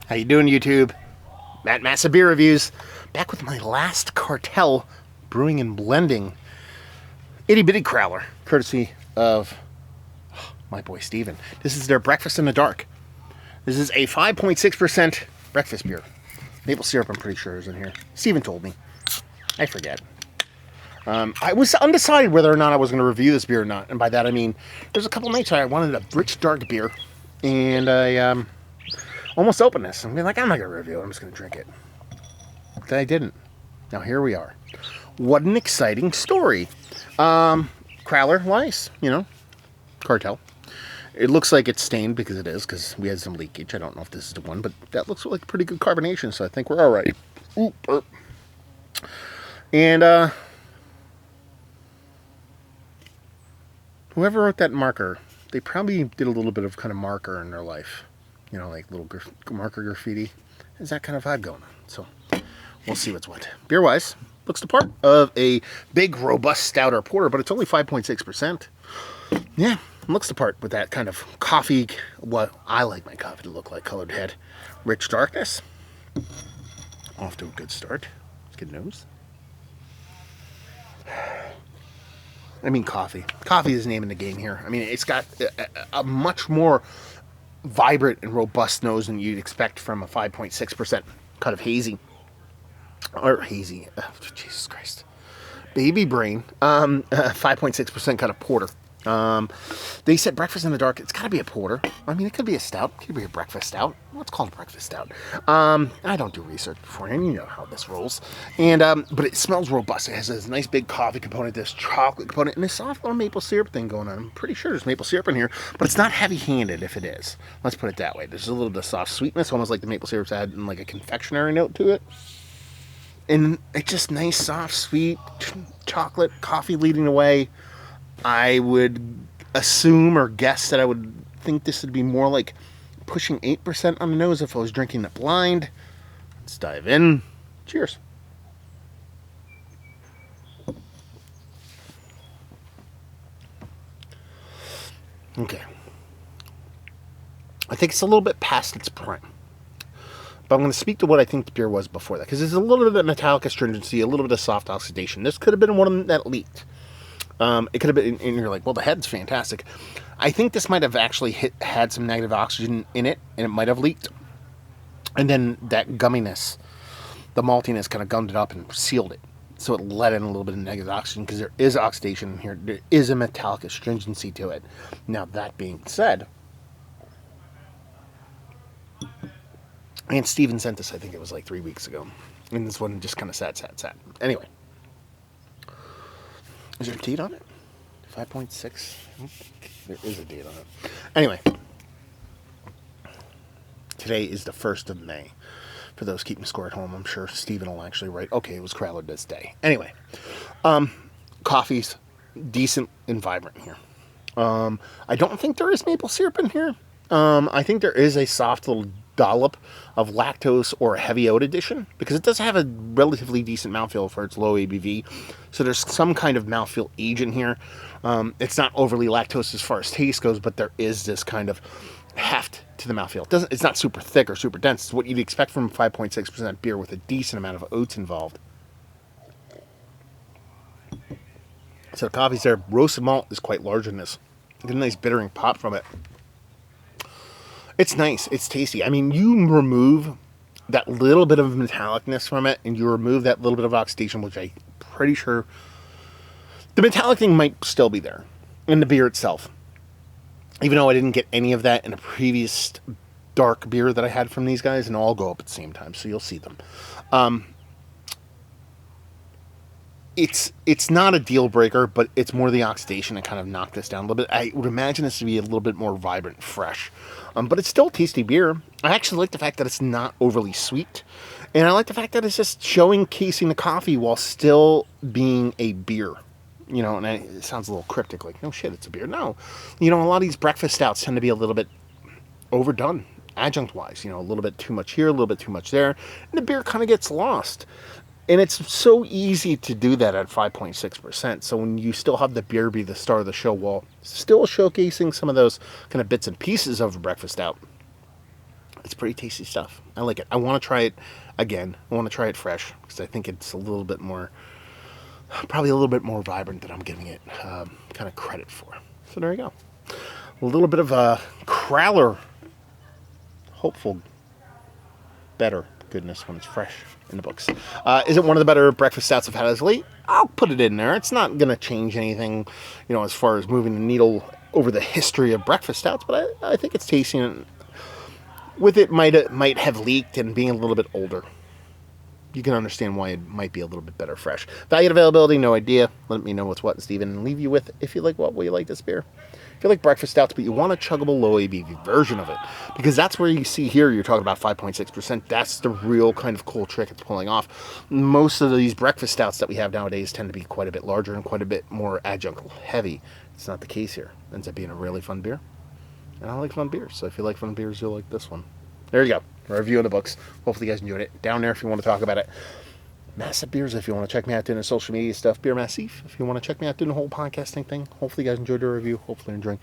How you doing, YouTube? Matt Massa Beer Reviews. Back with my last Cartel Brewing and Blending itty bitty crowler, courtesy of my boy Steven. This is their Breakfast in the Dark. This is a 5.6% breakfast beer. Maple syrup, I'm pretty sure, is in here. Steven told me. I forget. I was undecided whether or not I was going to review this beer or not. And by that I mean, there's a couple nights I wanted a rich, dark beer. And I almost opened this. I'm like, I'm not going to review it. I'm just going to drink it. But I didn't. Now here we are. What an exciting story. Crowler, wise, Cartel. It looks like it's stained because it is, because we had some leakage. I don't know if this is the one, but that looks like pretty good carbonation, so I think we're all right. Ooh, burp. And whoever wrote that marker, they probably did a little bit of kind of marker in their life. Like little marker graffiti. There's that kind of vibe going on. So we'll see what's what. Beer-wise, looks the part of a big, robust stout or porter, but it's only 5.6%. Yeah, looks the part with that kind of coffee, what I like my coffee to look like, colored head. Rich darkness. Off to a good start. Good news. I mean coffee. Coffee is the name of the game here. I mean, it's got a much more vibrant and robust nose than you'd expect from a 5.6% kind of hazy. Or hazy. Oh, Jesus Christ. Baby brain. 5.6% kind of porter. They said breakfast in the dark. It's got to be a porter. I mean, it could be a stout. It could be a breakfast stout. What's called a breakfast stout? I don't do research beforehand. You know how this rolls. And but it smells robust. It has this nice big coffee component, this chocolate component, and this soft little maple syrup thing going on. I'm pretty sure there's maple syrup in here, but it's not heavy-handed if it is. Let's put it that way. There's a little bit of soft sweetness, almost like the maple syrup's had in like a confectionery note to it. And it's just nice, soft, sweet chocolate, coffee leading the way. I would assume or guess that I would think this would be more like pushing 8% on the nose if I was drinking it blind. Let's dive in. Cheers. Okay. I think it's a little bit past its prime. But I'm going to speak to what I think the beer was before that, because there's a little bit of metallic astringency, a little bit of soft oxidation. This could have been one that leaked. It could have been, and you're like, well, the head's fantastic. I think this might have actually had some negative oxygen in it, and it might have leaked. And then that gumminess, the maltiness kind of gummed it up and sealed it. So it let in a little bit of negative oxygen, because there is oxidation in here. There is a metallic astringency to it. Now, that being said, and Steven sent this, I think it was like 3 weeks ago. And this one just kind of sat. Anyway. Is there a date on it? 5.6? There is a date on it. Anyway. Today is the 1st of May. For those keeping score at home, I'm sure Steven will actually write, okay, it was Crowler this day. Anyway. Coffee's decent and vibrant here. I don't think there is maple syrup in here. I think there is a soft little dollop of lactose or a heavy oat addition, because it does have a relatively decent mouthfeel for its low ABV. So there's some kind of mouthfeel agent here. It's not overly lactose as far as taste goes, but there is this kind of heft to the mouthfeel. It's not super thick or super dense. It's what you'd expect from a 5.6% beer with a decent amount of oats involved. So the coffee's there. Roasted malt is quite large in this. Get a nice bittering pop from it. It's nice. It's tasty. I mean, you remove that little bit of metallicness from it, and you remove that little bit of oxidation, which I'm pretty sure the metallic thing might still be there in the beer itself. Even though I didn't get any of that in a previous dark beer that I had from these guys, and they'll all go up at the same time, so you'll see them. It's not a deal breaker, but it's more the oxidation that kind of knocked this down a little bit. I would imagine this to be a little bit more vibrant, fresh. But it's still a tasty beer. I actually like the fact that it's not overly sweet. And I like the fact that it's just showcasing the coffee while still being a beer. And it sounds a little cryptic, like, no shit, it's a beer. No. A lot of these breakfast stouts tend to be a little bit overdone, adjunct-wise. A little bit too much here, a little bit too much there. And the beer kind of gets lost. And it's so easy to do that at 5.6%. So when you still have the beer be the star of the show while still showcasing some of those kind of bits and pieces of a breakfast stout, It's pretty tasty stuff. I like it. I want to try it again. I want to try it fresh because I think it's a little bit more, probably a little bit more vibrant than I'm giving it kind of credit for. So there you go. A little bit of a crowler, hopeful, better goodness when it's fresh in the books. Is it one of the better breakfast stouts I've had as late? I'll put it in there. It's not going to change anything, as far as moving the needle over the history of breakfast stouts, but I think it's tasty, and with it might have leaked and being a little bit older. You can understand why it might be a little bit better fresh. Value and availability, no idea. Let me know what's what, Steven, and leave you with, if you like what will you like this beer. If you like breakfast stouts, but you want a chuggable low ABV version of it, because that's where you see here, you're talking about 5.6%. That's the real kind of cool trick it's pulling off. Most of these breakfast stouts that we have nowadays tend to be quite a bit larger and quite a bit more adjunct heavy. It's not the case here. It ends up being a really fun beer. And I like fun beers, so if you like fun beers, you'll like this one. There you go. Review of the books. Hopefully you guys enjoyed it. Down there if you want to talk about it. Massive Beers if you want to check me out doing the social media stuff. Beer Massif if you want to check me out doing the whole podcasting thing. Hopefully you guys enjoyed the review. Hopefully you're enjoying.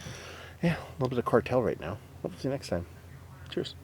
Yeah, a little bit of Cartel right now. Hope to see you next time. Cheers.